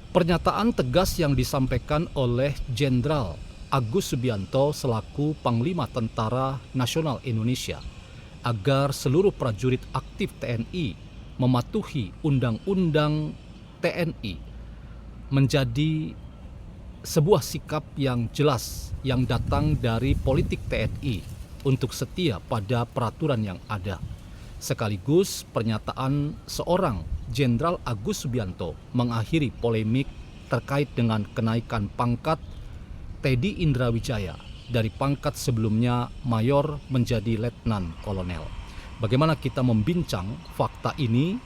Pernyataan tegas yang disampaikan oleh Jenderal Agus Subianto selaku Panglima Tentara Nasional Indonesia agar seluruh prajurit aktif TNI mematuhi Undang-Undang TNI menjadi sebuah sikap yang jelas yang datang dari politik TNI untuk setia pada peraturan yang ada. Sekaligus pernyataan seorang Jenderal Agus Subianto mengakhiri polemik terkait dengan kenaikan pangkat Teddy Indrawijaya dari pangkat sebelumnya mayor menjadi letnan kolonel. Bagaimana kita membincang fakta ini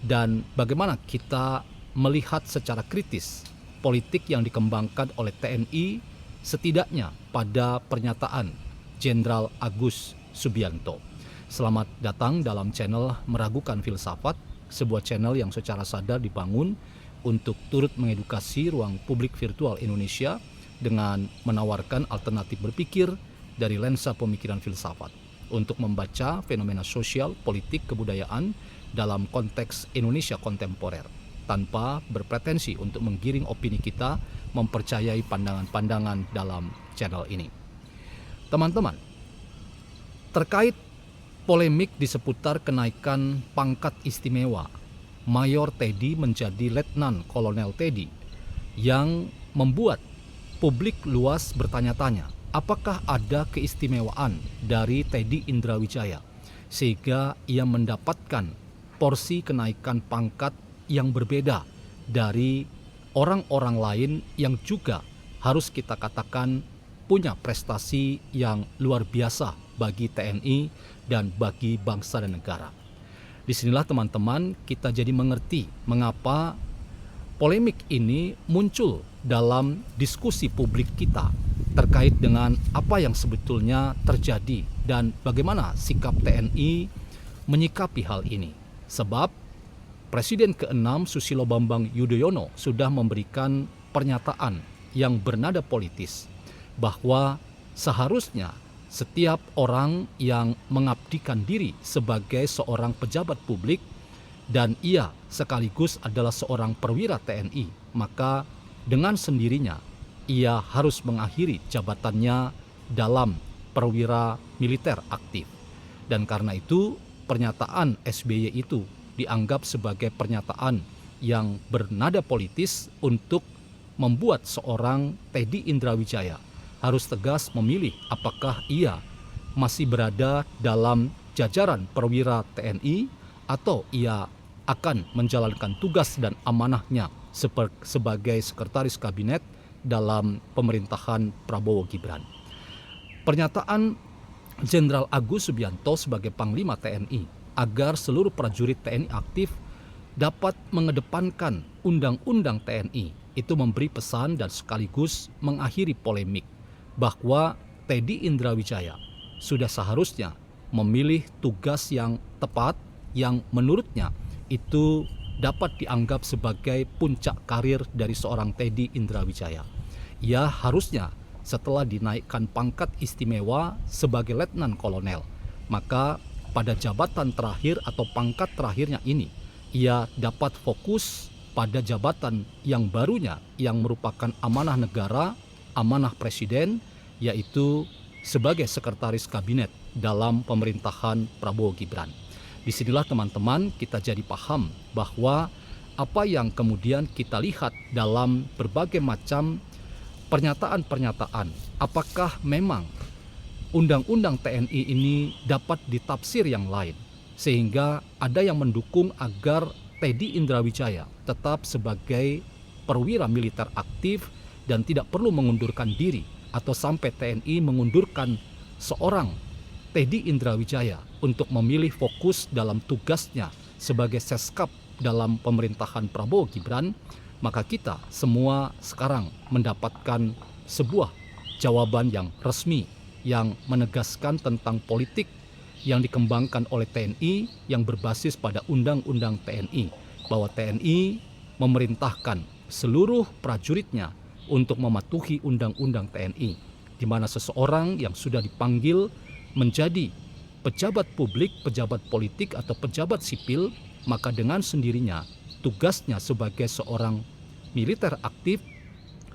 dan bagaimana kita melihat secara kritis politik yang dikembangkan oleh TNI setidaknya pada pernyataan Jenderal Agus Subianto. Selamat datang dalam channel Meragukan Filsafat, sebuah channel yang secara sadar dibangun untuk turut mengedukasi ruang publik virtual Indonesia dengan menawarkan alternatif berpikir dari lensa pemikiran filsafat untuk membaca fenomena sosial, politik, kebudayaan dalam konteks Indonesia kontemporer tanpa berpretensi untuk menggiring opini kita mempercayai pandangan-pandangan dalam channel ini. Teman-teman, terkait polemik di seputar kenaikan pangkat istimewa Mayor Teddy menjadi Letnan Kolonel Teddy yang membuat publik luas bertanya-tanya, apakah ada keistimewaan dari Teddy Indrawijaya sehingga ia mendapatkan porsi kenaikan pangkat yang berbeda dari orang-orang lain yang juga harus kita katakan punya prestasi yang luar biasa bagi TNI dan bagi bangsa dan negara. Disinilah teman-teman kita jadi mengerti mengapa polemik ini muncul dalam diskusi publik kita terkait dengan apa yang sebetulnya terjadi dan bagaimana sikap TNI menyikapi hal ini. Sebab Presiden ke-6 Susilo Bambang Yudhoyono sudah memberikan pernyataan yang bernada politis bahwa seharusnya setiap orang yang mengabdikan diri sebagai seorang pejabat publik dan ia sekaligus adalah seorang perwira TNI, maka dengan sendirinya ia harus mengakhiri jabatannya dalam perwira militer aktif. Dan karena itu pernyataan SBY itu dianggap sebagai pernyataan yang bernada politis untuk membuat seorang Teddy Indrawijaya harus tegas memilih apakah ia masih berada dalam jajaran perwira TNI atau ia akan menjalankan tugas dan amanahnya sebagai sekretaris kabinet dalam pemerintahan Prabowo Gibran. Pernyataan Jenderal Agus Subianto sebagai Panglima TNI agar seluruh prajurit TNI aktif dapat mengedepankan Undang-Undang TNI itu memberi pesan dan sekaligus mengakhiri polemik bahwa Teddy Indrawijaya sudah seharusnya memilih tugas yang tepat yang menurutnya itu dapat dianggap sebagai puncak karir dari seorang Teddy Indrawijaya. Ia harusnya setelah dinaikkan pangkat istimewa sebagai letnan kolonel, maka pada jabatan terakhir atau pangkat terakhirnya ini ia dapat fokus pada jabatan yang barunya yang merupakan amanah negara, amanah presiden, yaitu sebagai sekretaris kabinet dalam pemerintahan Prabowo Gibran. Disinilah teman-teman kita jadi paham bahwa apa yang kemudian kita lihat dalam berbagai macam pernyataan-pernyataan, apakah memang Undang-Undang TNI ini dapat ditafsir yang lain, sehingga ada yang mendukung agar Teddy Indrawijaya tetap sebagai perwira militer aktif dan tidak perlu mengundurkan diri atau sampai TNI mengundurkan seorang Teddy Indrawijaya untuk memilih fokus dalam tugasnya sebagai seskap dalam pemerintahan Prabowo Gibran, maka kita semua sekarang mendapatkan sebuah jawaban yang resmi yang menegaskan tentang politik yang dikembangkan oleh TNI yang berbasis pada Undang-Undang TNI, bahwa TNI memerintahkan seluruh prajuritnya untuk mematuhi Undang-Undang TNI, di mana seseorang yang sudah dipanggil menjadi pejabat publik, pejabat politik atau pejabat sipil, maka dengan sendirinya tugasnya sebagai seorang militer aktif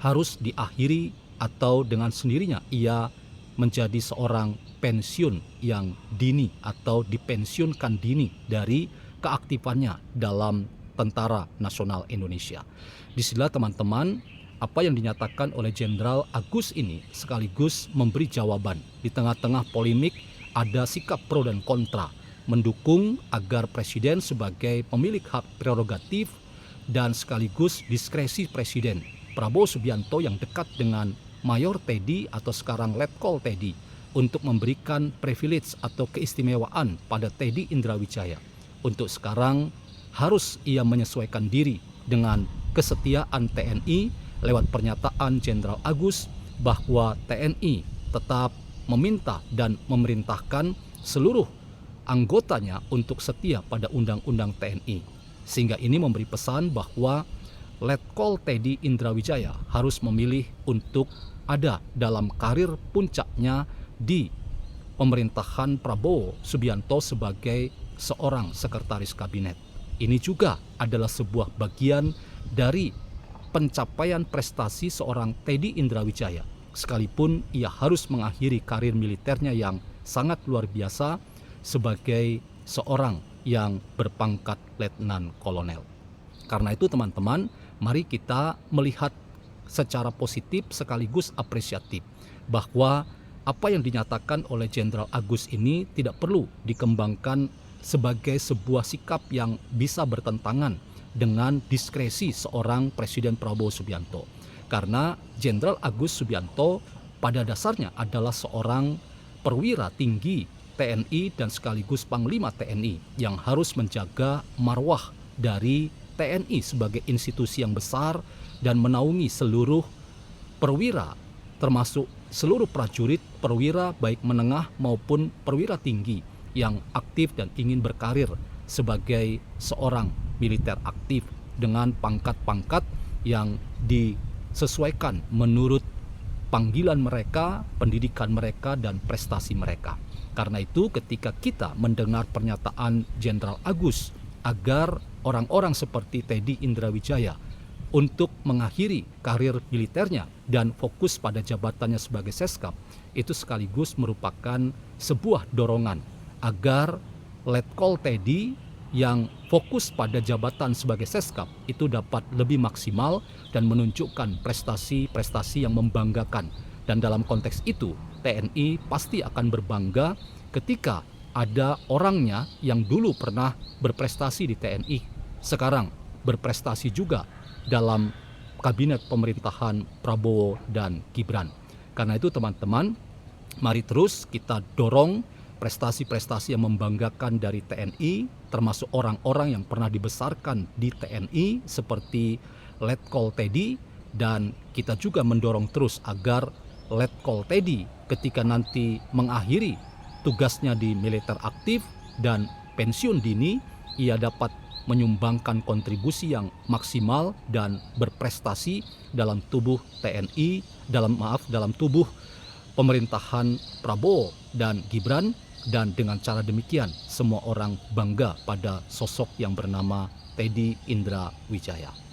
harus diakhiri atau dengan sendirinya ia menjadi seorang pensiun yang dini atau dipensiunkan dini dari keaktifannya dalam Tentara Nasional Indonesia. Disinilah teman-teman, apa yang dinyatakan oleh Jenderal Agus ini sekaligus memberi jawaban. Di tengah-tengah polemik ada sikap pro dan kontra, mendukung agar Presiden sebagai pemilik hak prerogatif dan sekaligus diskresi Presiden Prabowo Subianto yang dekat dengan Mayor Teddy atau sekarang Letkol Teddy untuk memberikan privilege atau keistimewaan pada Teddy Indrawijaya. Untuk sekarang harus ia menyesuaikan diri dengan kesetiaan TNI lewat pernyataan Jenderal Agus bahwa TNI tetap meminta dan memerintahkan seluruh anggotanya untuk setia pada Undang-Undang TNI. Sehingga ini memberi pesan bahwa Letkol Teddy Indrawijaya harus memilih untuk ada dalam karir puncaknya di pemerintahan Prabowo Subianto sebagai seorang sekretaris kabinet. Ini juga adalah sebuah bagian dari pencapaian prestasi seorang Teddy Indrawijaya, sekalipun ia harus mengakhiri karir militernya yang sangat luar biasa sebagai seorang yang berpangkat letnan kolonel. Karena itu teman-teman, mari kita melihat secara positif sekaligus apresiatif bahwa apa yang dinyatakan oleh Jenderal Agus ini tidak perlu dikembangkan sebagai sebuah sikap yang bisa bertentangan dengan diskresi seorang Presiden Prabowo Subianto. Karena Jenderal Agus Subianto pada dasarnya adalah seorang perwira tinggi TNI dan sekaligus Panglima TNI yang harus menjaga marwah dari TNI sebagai institusi yang besar dan menaungi seluruh perwira termasuk seluruh prajurit perwira baik menengah maupun perwira tinggi yang aktif dan ingin berkarir sebagai seorang militer aktif dengan pangkat-pangkat yang disesuaikan menurut panggilan mereka, pendidikan mereka, dan prestasi mereka. Karena itu ketika kita mendengar pernyataan Jenderal Agus agar orang-orang seperti Teddy Indrawijaya untuk mengakhiri karir militernya dan fokus pada jabatannya sebagai Seskap, itu sekaligus merupakan sebuah dorongan agar Letkol Teddy yang fokus pada jabatan sebagai Seskap itu dapat lebih maksimal dan menunjukkan prestasi-prestasi yang membanggakan. Dan dalam konteks itu TNI pasti akan berbangga ketika ada orangnya yang dulu pernah berprestasi di TNI, sekarang berprestasi juga dalam kabinet pemerintahan Prabowo dan Gibran. Karena itu teman-teman, mari terus kita dorong prestasi-prestasi yang membanggakan dari TNI, termasuk orang-orang yang pernah dibesarkan di TNI seperti Letkol Teddy, dan kita juga mendorong terus agar Letkol Teddy ketika nanti mengakhiri tugasnya di militer aktif dan pensiun dini, ia dapat menyumbangkan kontribusi yang maksimal dan berprestasi dalam tubuh TNI, dalam tubuh pemerintahan Prabowo dan Gibran. Dan dengan cara demikian semua orang bangga pada sosok yang bernama Teddy Indrawijaya.